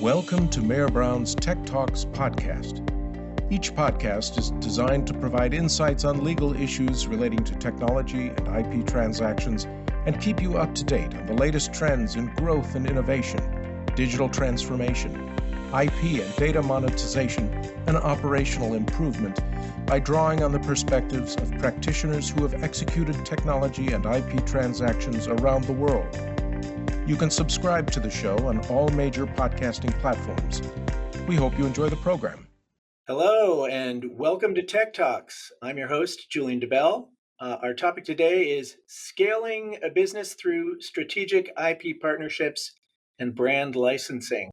Welcome to Mayor Brown's Tech Talks podcast. Each podcast is designed to provide insights on legal issues relating to technology and IP transactions and keep you up to date on the latest trends in growth and innovation, digital transformation, IP and data monetization, and operational improvement by drawing on the perspectives of practitioners who have executed technology and IP transactions around the world. You can subscribe to the show on all major podcasting platforms. We hope you enjoy the program. Hello, and welcome to Tech Talks. I'm your host, Julian DeBell. Our topic today is scaling a business through strategic IP partnerships and brand licensing.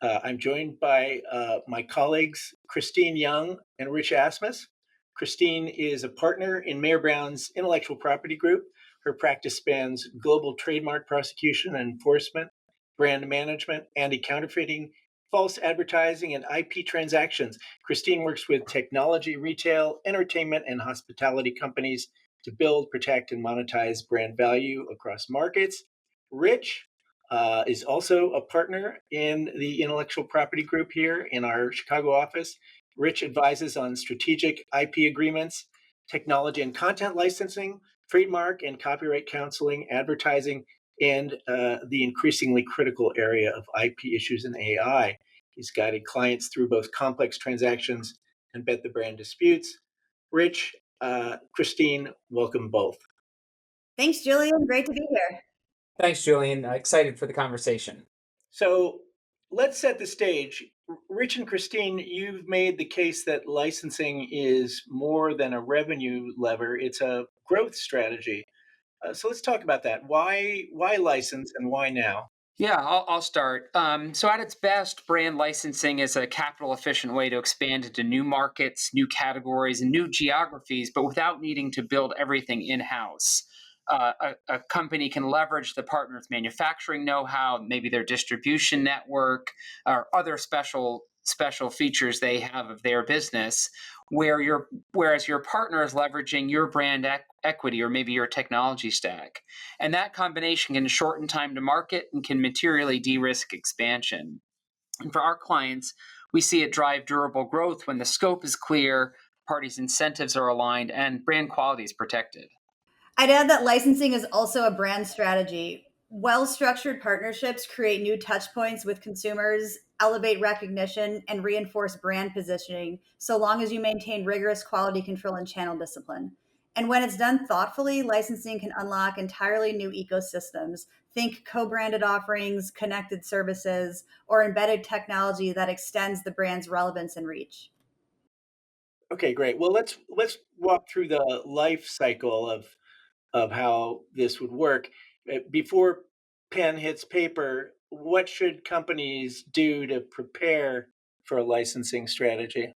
I'm joined by my colleagues, Christine Young and Rich Asmus. Christine is a partner in Mayer Brown's Intellectual Property Group. Her practice spans global trademark prosecution and enforcement, brand management, anti-counterfeiting, false advertising, and IP transactions. Christine works with technology, retail, entertainment, and hospitality companies to build, protect, and monetize brand value across markets. Rich is also a partner in the Intellectual Property Group here in our Chicago office. Rich advises on strategic IP agreements, technology and content licensing, trademark and copyright counseling, advertising, and the increasingly critical area of IP issues and AI. He's guided clients through both complex transactions and bet the brand disputes. Rich, Christine, welcome both. Thanks, Julian. Great to be here. Thanks, Julian. Excited for the conversation. So let's set the stage. Rich and Christine, you've made the case that licensing is more than a revenue lever, it's a growth strategy. So let's talk about that. Why license and why now? Yeah, I'll start. So at its best, brand licensing is a capital efficient way to expand into new markets, new categories, and new geographies, but without needing to build everything in-house. A company can leverage the partner's manufacturing know-how, maybe their distribution network, or other special features they have of their business, whereas your partner is leveraging your brand equity or maybe your technology stack. And that combination can shorten time to market and can materially de-risk expansion. And for our clients, we see it drive durable growth when the scope is clear, parties' incentives are aligned, and brand quality is protected. I'd add that licensing is also a brand strategy. Well-structured partnerships create new touch points with consumers, elevate recognition, and reinforce brand positioning, so long as you maintain rigorous quality control and channel discipline. And when it's done thoughtfully, licensing can unlock entirely new ecosystems. Think co-branded offerings, connected services, or embedded technology that extends the brand's relevance and reach. Okay, great. Well, let's walk through the life cycle of how this would work. Before pen hits paper, what should companies do to prepare for a licensing strategy?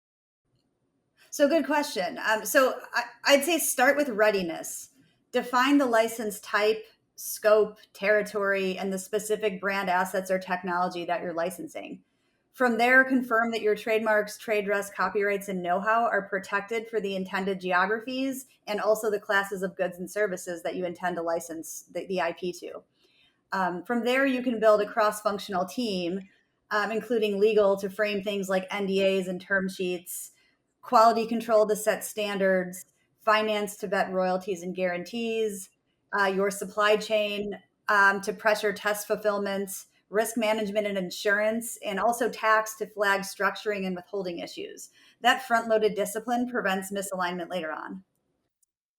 So good question. I'd say start with readiness. Define the license type, scope, territory, and the specific brand assets or technology that you're licensing. From there, confirm that your trademarks, trade dress, copyrights, and know-how are protected for the intended geographies and also the classes of goods and services that you intend to license the IP to. From there, you can build a cross-functional team, including legal to frame things like NDAs and term sheets, quality control to set standards, finance to vet royalties and guarantees, your supply chain to pressure test fulfillment, risk management and insurance, and also tax to flag structuring and withholding issues. That front-loaded discipline prevents misalignment later on.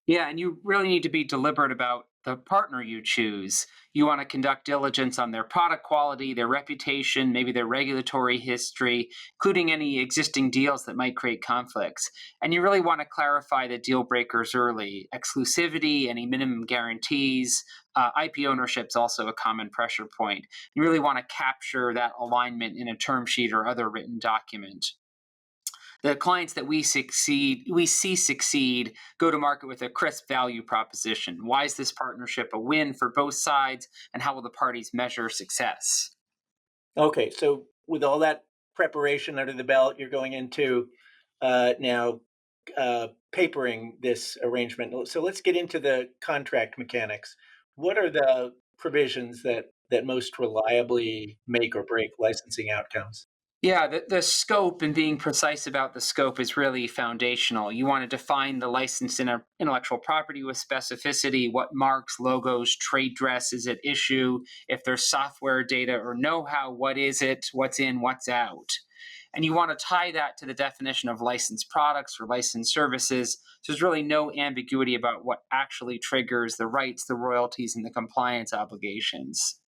Yeah, and you really need to be deliberate about the partner you choose. You want to conduct diligence on their product quality, their reputation, maybe their regulatory history, including any existing deals that might create conflicts. And you really want to clarify the deal breakers early. Exclusivity, any minimum guarantees, IP ownership is also a common pressure point. You really want to capture that alignment in a term sheet or other written document. The clients that we see succeed go to market with a crisp value proposition. Why is this partnership a win for both sides, and how will the parties measure success? Okay, so with all that preparation under the belt, you're going into now papering this arrangement. So let's get into the contract mechanics. What are the provisions that that most reliably make or break licensing outcomes? Yeah, the scope and being precise about the scope is really foundational. You want to define the licensed intellectual property with specificity, what marks, logos, trade dress is at issue, if there's software data or know-how, what is it, what's in, what's out. And you want to tie that to the definition of licensed products or licensed services. So there's really no ambiguity about what actually triggers the rights, the royalties, and the compliance obligations.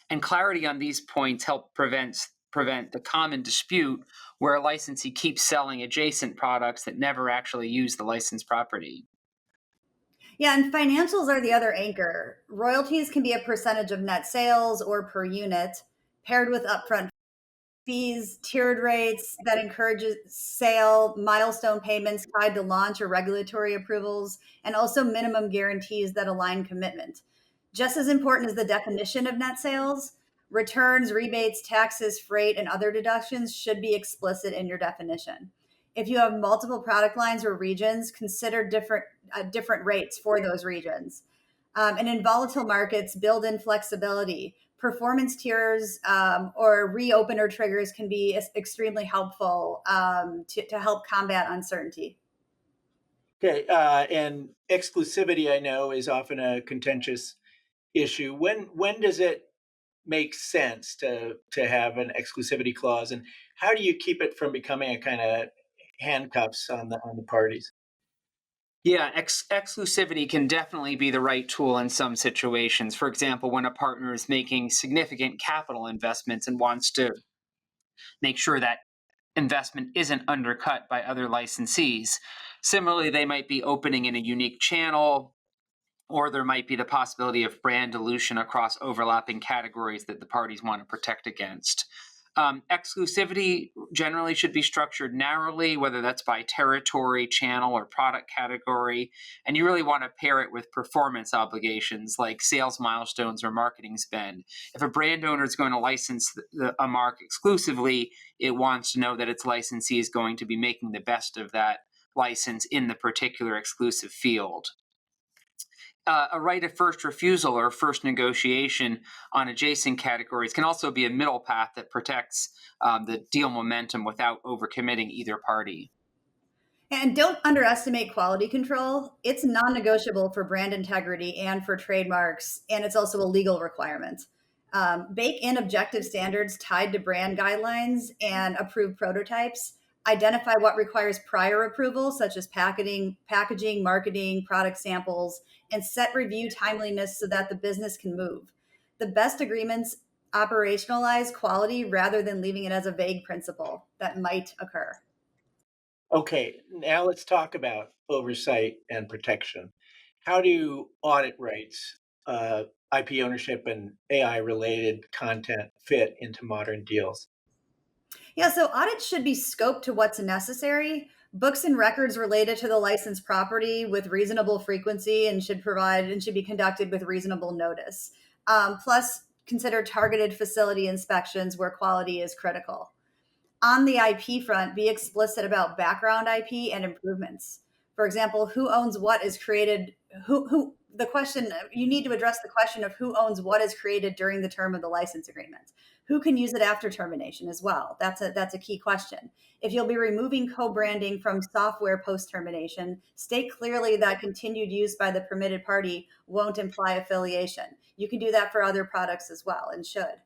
And clarity on these points help prevent the common dispute where a licensee keeps selling adjacent products that never actually use the licensed property. Yeah, and financials are the other anchor. Royalties can be a percentage of net sales or per unit, paired with upfront fees, tiered rates that encourages sale, milestone payments tied to launch or regulatory approvals, and also minimum guarantees that align commitment. Just as important as the definition of net sales, returns, rebates, taxes, freight, and other deductions should be explicit in your definition. If you have multiple product lines or regions, consider different rates for those regions. And in volatile markets, build in flexibility. Performance tiers or reopener triggers can be extremely helpful to help combat uncertainty. Okay, and exclusivity I know is often a contentious issue. When does it make sense to have an exclusivity clause, and how do you keep it from becoming a kind of handcuffs on the parties? Yeah, exclusivity can definitely be the right tool in some situations. For example, when a partner is making significant capital investments and wants to make sure that investment isn't undercut by other licensees. Similarly, they might be opening in a unique channel, or there might be the possibility of brand dilution across overlapping categories that the parties want to protect against. Exclusivity generally should be structured narrowly, whether that's by territory, channel, or product category. And you really want to pair it with performance obligations like sales milestones or marketing spend. If a brand owner is going to license a mark exclusively, it wants to know that its licensee is going to be making the best of that license in the particular exclusive field. A right of first refusal or first negotiation on adjacent categories can also be a middle path that protects the deal momentum without overcommitting either party. And don't underestimate quality control. It's non negotiable for brand integrity and for trademarks, and it's also a legal requirement. Bake in objective standards tied to brand guidelines and approved prototypes. Identify what requires prior approval, such as packaging, marketing, product samples, and set review timeliness so that the business can move. The best agreements operationalize quality rather than leaving it as a vague principle that might occur. Okay, now let's talk about oversight and protection. How do audit rights, IP ownership, and AI related content fit into modern deals? Yeah, so audits should be scoped to what's necessary. Books and records related to the licensed property with reasonable frequency and should be conducted with reasonable notice. Plus, consider targeted facility inspections where quality is critical. On the IP front, be explicit about background IP and improvements. For example, who owns what is created, who the question you need to address the question of who owns what is created during the term of the license agreement. Who can use it after termination as well? That's a key question. If you'll be removing co-branding from software post-termination, state clearly that continued use by the permitted party won't imply affiliation. You can do that for other products as well and should.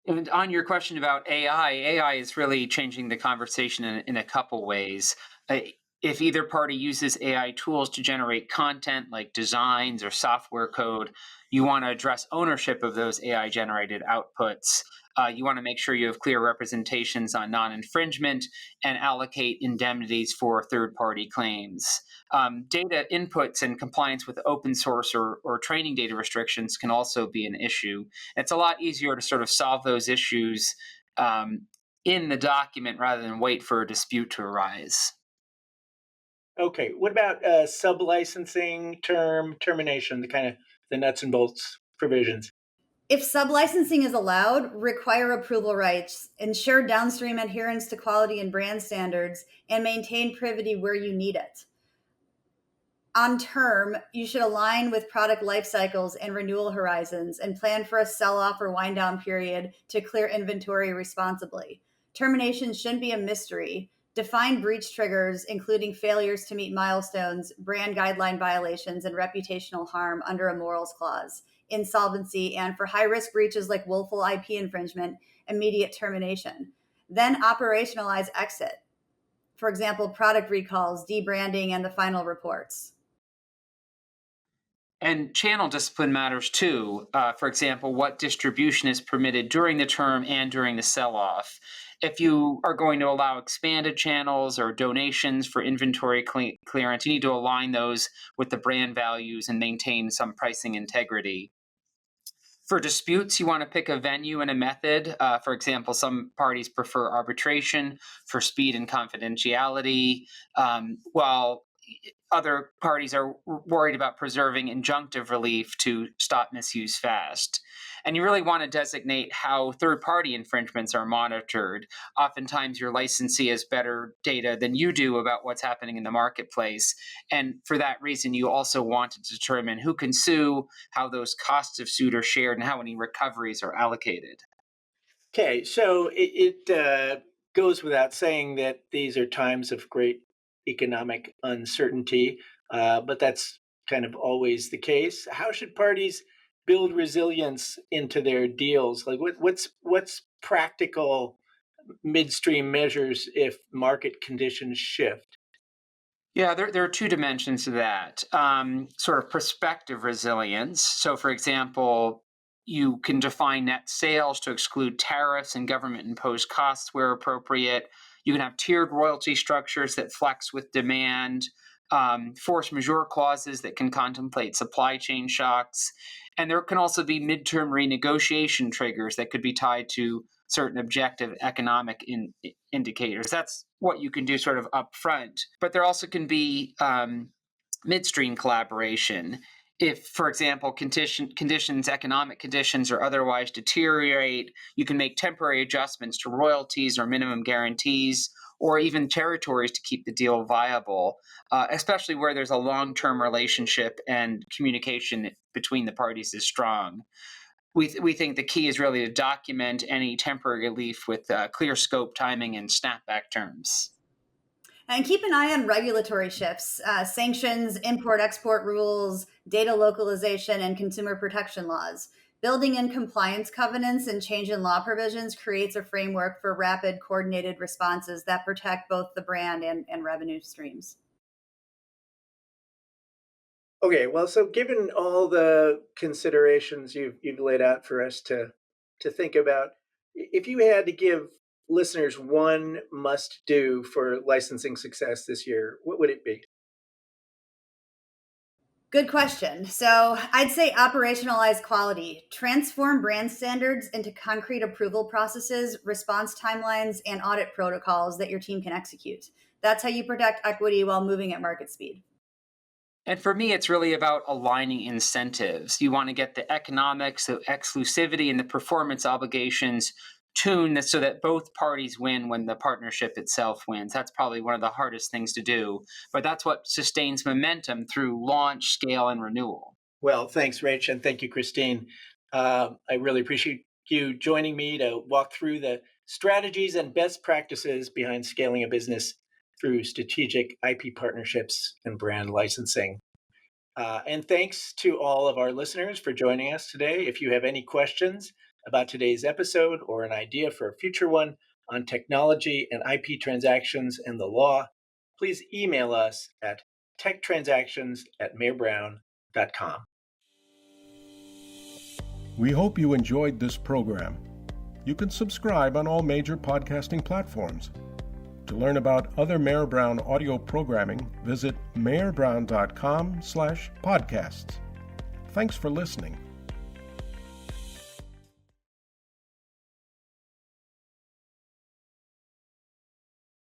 And on your question about AI is really changing the conversation in a couple ways. If either party uses AI tools to generate content like designs or software code, you want to address ownership of those AI generated outputs. You want to make sure you have clear representations on non-infringement and allocate indemnities for third-party claims. Data inputs and compliance with open source or training data restrictions can also be an issue. It's a lot easier to sort of solve those issues in the document rather than wait for a dispute to arise. Okay, what about sub-licensing termination, the kind of the nuts and bolts provisions? If sublicensing is allowed, require approval rights, ensure downstream adherence to quality and brand standards, and maintain privity where you need it. On term, you should align with product life cycles and renewal horizons and plan for a sell-off or wind-down period to clear inventory responsibly. Termination shouldn't be a mystery. Define breach triggers, including failures to meet milestones, brand guideline violations, and reputational harm under a morals clause, insolvency, and for high-risk breaches like willful IP infringement, immediate termination. Then operationalize exit. For example, product recalls, debranding, and the final reports. And channel discipline matters too. For example, what distribution is permitted during the term and during the sell-off. If you are going to allow expanded channels or donations for inventory clearance, you need to align those with the brand values and maintain some pricing integrity. For disputes, you want to pick a venue and a method. For example, some parties prefer arbitration for speed and confidentiality, while other parties are worried about preserving injunctive relief to stop misuse fast. And you really want to designate how third-party infringements are monitored. Oftentimes, your licensee has better data than you do about what's happening in the marketplace. And for that reason, you also want to determine who can sue, how those costs of suit are shared, and how any recoveries are allocated. Okay, so it goes without saying that these are times of great economic uncertainty, but that's kind of always the case. How should parties build resilience into their deals? Like, what's practical midstream measures if market conditions shift? Yeah, there are two dimensions to that. Sort of prospective resilience. So, for example, you can define net sales to exclude tariffs and government-imposed costs where appropriate. You can have tiered royalty structures that flex with demand, force majeure clauses that can contemplate supply chain shocks. And there can also be midterm renegotiation triggers that could be tied to certain objective economic indicators. That's what you can do sort of upfront. But there also can be midstream collaboration. If, for example, economic conditions or otherwise deteriorate, you can make temporary adjustments to royalties or minimum guarantees, or even territories to keep the deal viable, especially where there's a long-term relationship and communication between the parties is strong. We think the key is really to document any temporary relief with clear scope, timing, and snapback terms. And keep an eye on regulatory shifts, sanctions, import-export rules, data localization, and consumer protection laws. Building in compliance covenants and change in law provisions creates a framework for rapid, coordinated responses that protect both the brand and revenue streams. Okay, well, so given all the considerations you've laid out for us to think about, if you had to give listeners one must-do for licensing success this year, what would it be? Good question. So I'd say operationalize quality, transform brand standards into concrete approval processes, response timelines, and audit protocols that your team can execute. That's how you protect equity while moving at market speed. And for me, it's really about aligning incentives. You want to get the economics, the exclusivity, and the performance obligations tuned so that both parties win when the partnership itself wins. That's probably one of the hardest things to do, but that's what sustains momentum through launch, scale, and renewal. Well, thanks, Rach, and thank you, Christine. I really appreciate you joining me to walk through the strategies and best practices behind scaling a business through strategic IP partnerships and brand licensing. And thanks to all of our listeners for joining us today. If you have any questions about today's episode or an idea for a future one on technology and IP transactions and the law, please email us at techtransactions@mayerbrown.com. We hope you enjoyed this program. You can subscribe on all major podcasting platforms. To learn about other Mayer Brown audio programming, visit mayerbrown.com/podcasts. Thanks for listening.